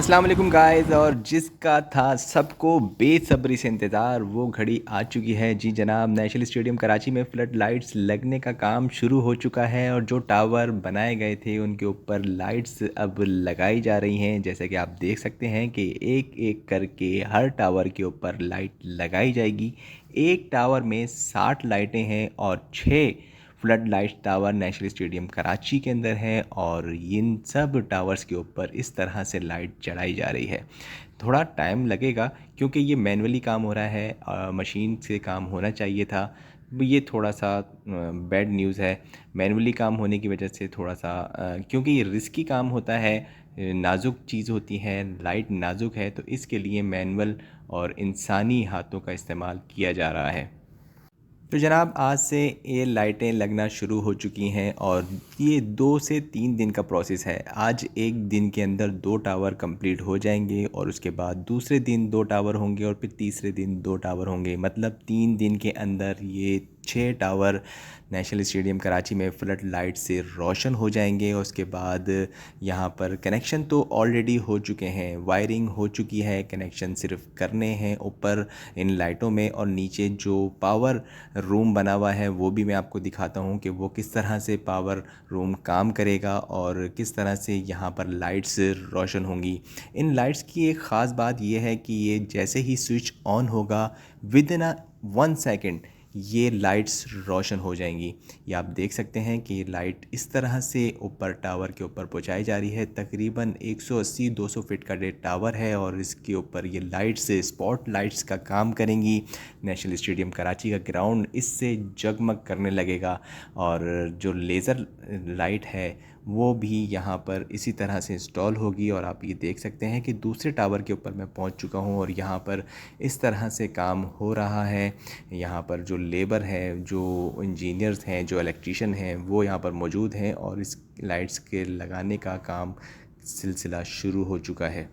अस्सलाम वालेकुम गाइस। और जिसका था सबको बेसब्री से इंतज़ार वो घड़ी आ चुकी है। जी जनाब, नेशनल स्टेडियम कराची में फ्लड लाइट्स लगने का काम शुरू हो चुका है और जो टावर बनाए गए थे उनके ऊपर लाइट्स अब लगाई जा रही हैं। जैसे कि आप देख सकते हैं कि एक एक करके हर टावर के ऊपर लाइट लगाई जाएगी। एक टावर में 60 लाइटें हैं और 6 flood light tower national stadium Karachi के अंदर है और इन सब टावर्स के ऊपर इस तरह से लाइट चढ़ाई जा रही है। थोड़ा टाइम लगेगा क्योंकि ये मैनुअली काम हो रहा है, मशीन से काम होना चाहिए था। ये थोड़ा सा बैड न्यूज़ है। मैनुअली काम होने की वजह से थोड़ा सा क्योंकि ये रिस्की काम होता है, नाजुक चीज़ होती है, लाइट नाजुक है, तो इसके लिए मैनुअल और इंसानी हाथों का इस्तेमाल किया जा रहा है। तो जनाब, आज से ये लाइटें लगना शुरू हो चुकी हैं और ये 2 से 3 दिन का प्रोसेस है। आज एक दिन के अंदर 2 टावर कंप्लीट हो जाएंगे और उसके बाद दूसरे दिन 2 टावर होंगे और फिर तीसरे दिन 2 टावर होंगे। मतलब 3 दिन के अंदर ये 6 टावर नेशनल स्टेडियम कराची में फ्लड लाइट से रोशन हो जाएंगे। और उसके बाद यहाँ पर कनेक्शन तो ऑलरेडी हो चुके हैं, वायरिंग हो चुकी है, कनेक्शन सिर्फ करने हैं ऊपर इन लाइटों में। और नीचे जो पावर रूम बना हुआ है वो भी मैं आपको दिखाता हूँ कि वो किस तरह से पावर रूम काम करेगा और किस तरह से यहाँ पर लाइट्स रोशन होंगी। इन लाइट्स की एक ख़ास बात ये है कि ये जैसे ही स्विच ऑन होगा विद इन 1 सेकेंड ये लाइट्स रोशन हो जाएंगी। ये आप देख सकते हैं कि लाइट इस तरह से ऊपर टावर के ऊपर पहुंचाई जा रही है। तकरीबन 180-200 फीट का ये टावर है और इसके ऊपर ये लाइट्स स्पॉट लाइट्स का काम करेंगी। नेशनल स्टेडियम कराची का ग्राउंड इससे जगमग करने लगेगा और जो लेज़र लाइट है वो भी यहाँ पर इसी तरह से इंस्टॉल होगी। और आप ये देख सकते हैं कि दूसरे टावर के ऊपर मैं पहुँच चुका हूँ और यहाँ पर इस तरह से काम हो रहा है। यहाँ पर जो लेबर है, जो इंजीनियर्स हैं, जो इलेक्ट्रीशियन हैं, वो यहाँ पर मौजूद हैं और इस लाइट्स के लगाने का काम सिलसिला शुरू हो चुका है।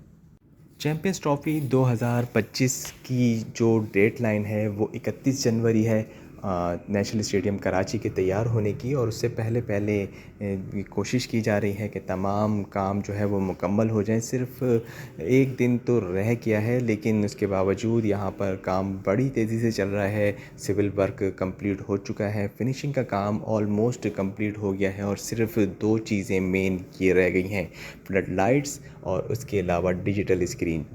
चैम्पियंस ट्रॉफ़ी 2025 की जो डेट लाइन है वो 31 जनवरी है नेशनल स्टेडियम कराची के तैयार होने की। और उससे पहले पहले कोशिश की जा रही है कि तमाम काम जो है वो मुकम्मल हो जाए। सिर्फ एक दिन तो रह गया है लेकिन उसके बावजूद यहाँ पर काम बड़ी तेज़ी से चल रहा है। सिविल वर्क कंप्लीट हो चुका है, फिनिशिंग का काम ऑलमोस्ट कंप्लीट हो गया है और सिर्फ 2 चीज़ें मेन ये रह गई हैं, फ्लड लाइट्स और उसके अलावा डिजिटल स्क्रीन।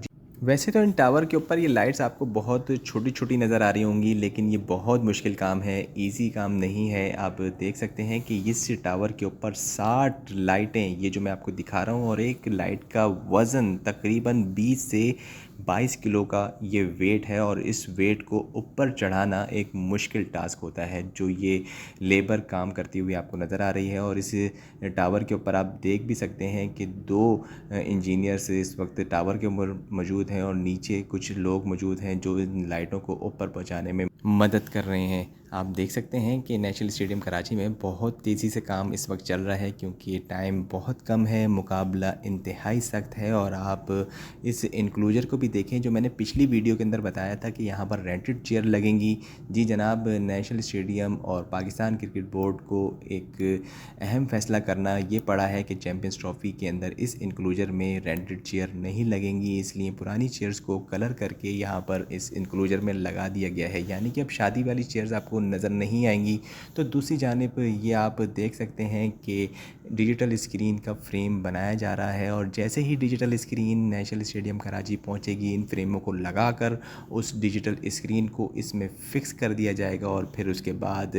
वैसे तो इन टावर के ऊपर ये लाइट्स आपको बहुत छोटी छोटी नज़र आ रही होंगी लेकिन ये बहुत मुश्किल काम है, इजी काम नहीं है। आप देख सकते हैं कि इस टावर के ऊपर 60 लाइटें, ये जो मैं आपको दिखा रहा हूँ, और एक लाइट का वज़न तकरीबन 20 से 22 किलो का ये वेट है। और इस वेट को ऊपर चढ़ाना एक मुश्किल टास्क होता है जो ये लेबर काम करती हुई आपको नज़र आ रही है। और इस टावर के ऊपर आप देख भी सकते हैं कि 2 इंजीनियर्स इस वक्त टावर के ऊपर मौजूद हैं और नीचे कुछ लोग मौजूद हैं जो इन लाइटों को ऊपर पहुंचाने में मदद कर रहे हैं। आप देख सकते हैं कि नेशनल स्टेडियम कराची में बहुत तेज़ी से काम इस वक्त चल रहा है क्योंकि टाइम बहुत कम है, मुकाबला इंतहाई सख्त है। और आप इस इंक्लोजर को भी देखें जो मैंने पिछली वीडियो के अंदर बताया था कि यहाँ पर रेंटेड चेयर लगेंगी। जी जनाब, नेशनल स्टेडियम और पाकिस्तान क्रिकेट बोर्ड को एक अहम फ़ैसला करना ये पड़ा है कि चैम्पियंस ट्रॉफ़ी के अंदर इस इंक्लोजर में रेंटेड चेयर नहीं लगेंगी, इसलिए पुरानी चेयर्स को कलर करके यहाँ पर इस इंक्लोजर में लगा दिया गया है। यानी कि अब शादी वाली चेयर्स आपको नज़र नहीं आएंगी। तो दूसरी जानिब ये आप देख सकते हैं कि डिजिटल स्क्रीन का फ्रेम बनाया जा रहा है और जैसे ही digital screen national stadium Karachi पहुंचेगी इन फ्रेमों को लगाकर उस डिजिटल स्क्रीन को इसमें फ़िक्स कर दिया जाएगा। और फिर उसके बाद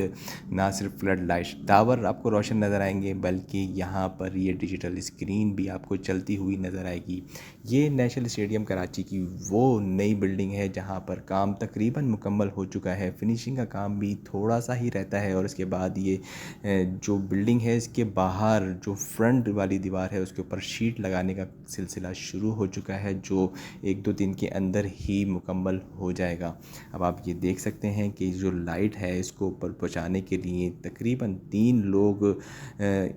ना सिर्फ फ्लड लाइट टावर आपको रोशन नज़र आएंगे बल्कि यहाँ पर ये डिजिटल स्क्रीन भी आपको चलती हुई नज़र आएगी। ये नेशनल स्टेडियम कराची की वो नई बिल्डिंग है जहाँ पर काम तकरीबन मुकम्मल हो चुका है, फिनिशिंग का काम भी थोड़ा सा ही रहता है। और उसके बाद ये जो बिल्डिंग है इसके बाहर जो फ्रंट वाली दीवार है उसके ऊपर शीट लगाने का सिलसिला शुरू हो चुका है जो 1-2 दिन के अंदर ही मुकम्मल हो जाएगा। अब आप ये देख सकते हैं कि जो लाइट है इसको ऊपर पहुंचाने के लिए तकरीबन 3 लोग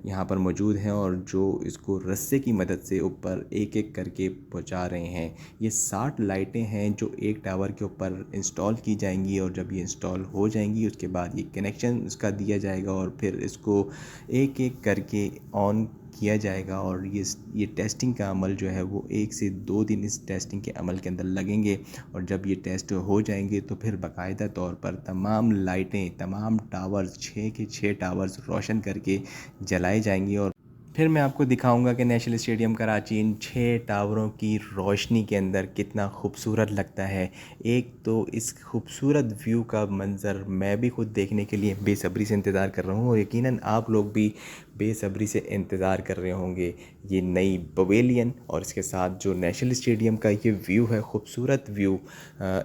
यहाँ पर मौजूद हैं और जो इसको रस्से की मदद से ऊपर एक एक करके पहुंचा रहे हैं। ये 60 लाइटें हैं जो एक टावर के ऊपर इंस्टॉल की जाएंगी और जब ये इंस्टॉल हो जाएंगी जाएगी। उसके बाद ये कनेक्शन उसका दिया जाएगा और फिर इसको एक एक करके ऑन किया जाएगा। और ये टेस्टिंग का अमल जो है वो 1 से 2 दिन इस टेस्टिंग के अमल के अंदर लगेंगे। और जब ये टेस्ट हो जाएंगे तो फिर बाकायदा तौर पर तमाम लाइटें, तमाम टावर्स, 6 के 6 टावर्स रोशन करके जलाए जाएंगे। और फिर मैं आपको दिखाऊंगा कि नेशनल स्टेडियम कराची इन 6 टावरों की रोशनी के अंदर कितना खूबसूरत लगता है। एक तो इस खूबसूरत व्यू का मंज़र मैं भी खुद देखने के लिए बेसब्री से इंतज़ार कर रहा हूँ और यकीनन आप लोग भी बेसब्री से इंतज़ार कर रहे होंगे ये नई पवेलियन और इसके साथ जो नेशनल स्टेडियम का ये व्यू है, खूबसूरत व्यू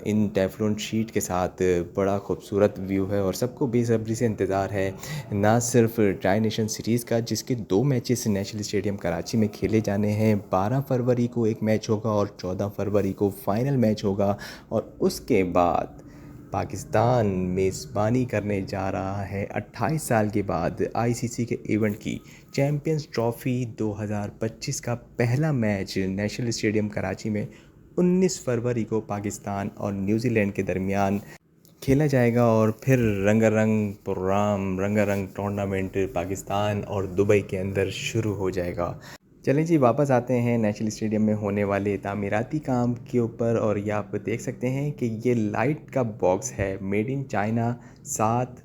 इन टेफ्लॉन शीट के साथ बड़ा खूबसूरत व्यू है। और सबको बेसब्री से इंतज़ार है ना सिर्फ ट्राई नेशन सीरीज़ का, जिसके 2 मैचेस नेशनल स्टेडियम कराची में खेले जाने हैं। 12 फरवरी को एक मैच होगा और 14 फरवरी को फाइनल मैच होगा। और उसके बाद पाकिस्तान मेज़बानी करने जा रहा है 28 साल के बाद आईसीसी के इवेंट की चैम्पियंस ट्रॉफ़ी 2025 का पहला मैच नेशनल स्टेडियम कराची में 19 फरवरी को पाकिस्तान और न्यूजीलैंड के दरमियान खेला जाएगा। और फिर रंगारंग प्रोग्राम, रंगारंग टूर्नामेंट पाकिस्तान और दुबई के अंदर शुरू हो जाएगा। चलें जी, वापस आते हैं नेशनल स्टेडियम में होने वाले तामीराती काम के ऊपर। और ये आप देख सकते हैं कि ये लाइट का बॉक्स है मेड इन चाइना। 7,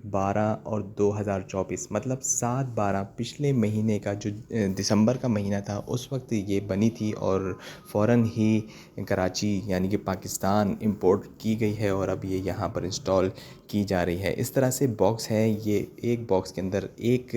12 और 2024 मतलब 7/12 पिछले महीने का जो दिसंबर का महीना था उस वक्त ये बनी थी और फ़ौरन ही कराची यानी कि पाकिस्तान इंपोर्ट की गई है और अब ये यहाँ पर इंस्टॉल की जा रही है। इस तरह से बॉक्स है ये। एक बॉक्स के अंदर एक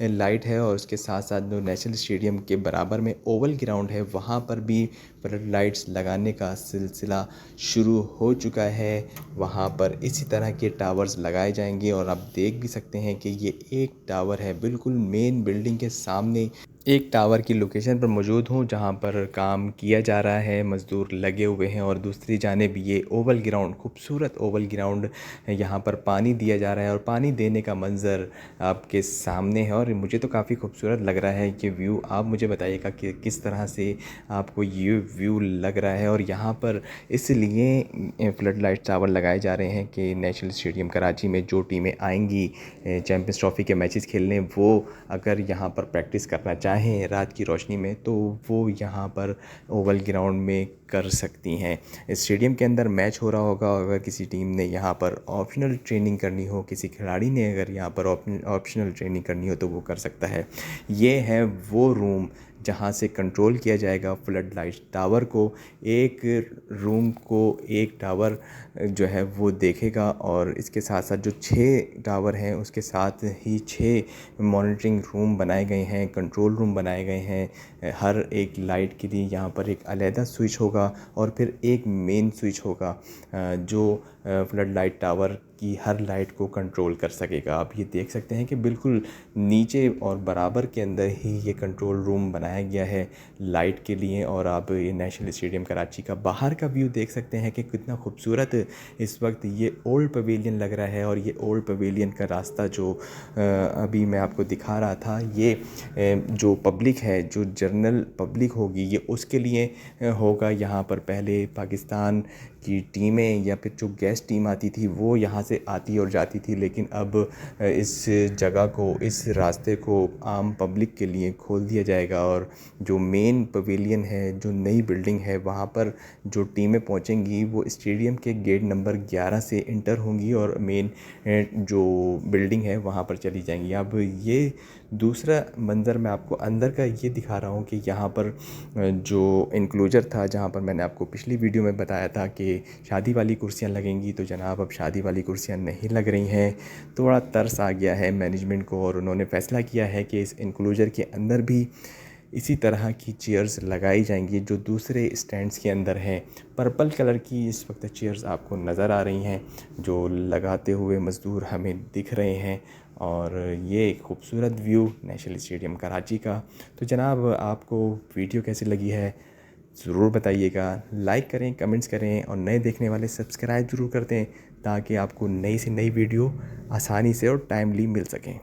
लाइट है और उसके साथ साथ जो नेशनल स्टेडियम के बराबर में ओवल ग्राउंड है वहाँ पर भी फ्लड लाइट्स लगाने का सिलसिला शुरू हो चुका है। वहाँ पर इसी तरह के टावर्स लगाए जाएंगे और आप देख भी सकते हैं कि ये एक टावर है बिल्कुल मेन बिल्डिंग के सामने। एक टावर की लोकेशन पर मौजूद हूँ जहाँ पर काम किया जा रहा है, मज़दूर लगे हुए हैं। और दूसरी जानिब ये ओवल ग्राउंड, खूबसूरत ओवल ग्राउंड, यहाँ पर पानी दिया जा रहा है और पानी देने का मंज़र आपके सामने है। और मुझे तो काफ़ी खूबसूरत लग रहा है ये व्यू। आप मुझे बताइएगा कि किस तरह से आपको ये व्यू लग रहा है। और यहाँ पर इसलिए फ्लड लाइट टावर लगाए जा रहे हैं कि नेशनल स्टेडियम कराची में जो टीमें आएंगी चैम्पियंस ट्रॉफ़ी के मैचेस खेलने, वो अगर यहाँ पर प्रैक्टिस करना चाहें रात की रोशनी में तो वो यहाँ पर ओवल ग्राउंड में कर सकती हैं। स्टेडियम के अंदर मैच हो रहा होगा, अगर किसी टीम ने यहाँ पर ऑप्शनल ट्रेनिंग करनी हो, किसी खिलाड़ी ने अगर यहाँ पर ऑप्शनल ट्रेनिंग करनी हो तो वो कर सकता है। ये है वो रूम जहाँ से कंट्रोल किया जाएगा फ्लड लाइट टावर को। एक रूम को एक टावर जो है वो देखेगा और इसके साथ साथ जो 6 टावर हैं उसके साथ ही 6 मॉनिटरिंग रूम बनाए गए हैं, कंट्रोल रूम बनाए गए हैं। हर एक लाइट के लिए यहाँ पर एक अलहदा स्विच होगा और फिर एक मेन स्विच होगा जो फ्लड लाइट टावर की हर लाइट को कंट्रोल कर सकेगा। आप ये देख सकते हैं कि बिल्कुल नीचे और बराबर के अंदर ही ये कंट्रोल रूम बनाया गया है लाइट के लिए। और आप ये नेशनल स्टेडियम कराची का बाहर का व्यू देख सकते हैं कि कितना खूबसूरत इस वक्त ये ओल्ड पवेलियन लग रहा है। और ये ओल्ड पवेलियन का रास्ता जो अभी मैं आपको दिखा रहा था, ये जो पब्लिक है, जो जनरल पब्लिक होगी, ये उसके लिए होगा। यहाँ पर पहले पाकिस्तान की टीमें या फिर जो गेस्ट टीम आती थी वो यहाँ से आती और जाती थी, लेकिन अब इस जगह को, इस रास्ते को आम पब्लिक के लिए खोल दिया जाएगा। और जो मेन पवेलियन है, जो नई बिल्डिंग है, वहाँ पर जो टीमें पहुँचेंगी वो स्टेडियम के गेट नंबर 11 से इंटर होंगी और मेन जो बिल्डिंग है वहाँ पर चली जाएंगी। अब ये दूसरा मंज़र मैं आपको अंदर का ये दिखा रहा हूँ कि यहाँ पर जो इंक्लोजर था, जहाँ पर मैंने आपको पिछली वीडियो में बताया था कि शादी वाली कुर्सियाँ लगेंगी, तो जनाब अब शादी वाली कुर्सियाँ नहीं लग रही हैं। थोड़ा तरस आ गया है मैनेजमेंट को और उन्होंने फ़ैसला किया है कि इस इंक्लोजर के अंदर भी इसी तरह की चेयर्स लगाई जाएंगी जो दूसरे स्टैंड्स के अंदर हैं। पर्पल कलर की इस वक्त चेयर्स आपको नज़र आ रही हैं जो लगाते हुए मज़दूर हमें दिख रहे हैं। और ये खूबसूरत व्यू नेशनल स्टेडियम कराची का। तो जनाब, आपको वीडियो कैसी लगी है ज़रूर बताइएगा। लाइक करें, कमेंट्स करें और नए देखने वाले सब्सक्राइब ज़रूर कर दें ताकि आपको नई से नई वीडियो आसानी से और टाइमली मिल सकें।